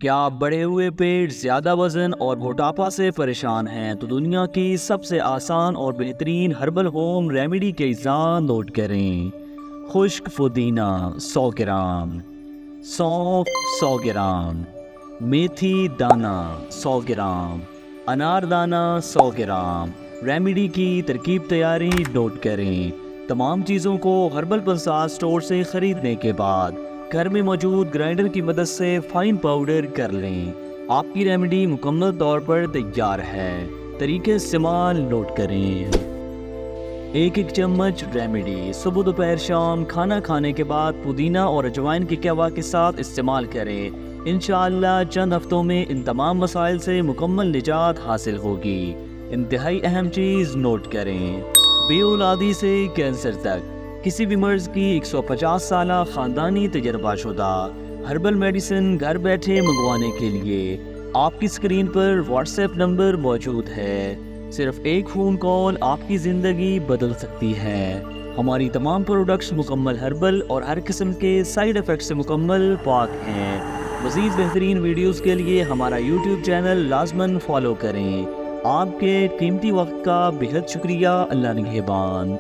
کیا آپ بڑھے ہوئے پیٹ، زیادہ وزن اور موٹاپا سے پریشان ہیں تو دنیا کی سب سے آسان اور بہترین ہربل ہوم ریمیڈی کے اجزاء نوٹ کریں۔ خشک پودینہ 100 گرام، سونف 100 گرام، میتھی دانہ 100 گرام، انار دانہ 100 گرام۔ ریمیڈی کی ترکیب تیاری نوٹ کریں۔ تمام چیزوں کو ہربل پنساد اسٹور سے خریدنے کے بعد گھر میں موجود گرائنڈر کی مدد سے فائن پاؤڈر کر لیں۔ آپ کی ریمیڈی مکمل طور پر تیار ہے۔ طریقہ استعمال نوٹ کریں۔ 1 چمچ ریمیڈی صبح دوپہر شام کھانا کھانے کے بعد پودینہ اور اجوائن کی قہوہ کے ساتھ استعمال کریں۔ انشاءاللہ چند ہفتوں میں ان تمام مسائل سے مکمل نجات حاصل ہوگی۔ انتہائی اہم چیز نوٹ کریں، بے اولادی سے کینسر تک کسی بھی مرض کی 150 سالہ خاندانی تجربہ شدہ ہربل میڈیسن گھر بیٹھے منگوانے کے لیے آپ کی اسکرین پر واٹس ایپ نمبر موجود ہے۔ صرف ایک فون کال آپ کی زندگی بدل سکتی ہے۔ ہماری تمام پروڈکٹس مکمل ہربل اور ہر قسم کے سائیڈ ایفیکٹ سے مکمل پاک ہیں۔ مزید بہترین ویڈیوز کے لیے ہمارا یوٹیوب چینل لازماً فالو کریں۔ آپ کے قیمتی وقت کا بہت شکریہ۔ اللہ نگہبان۔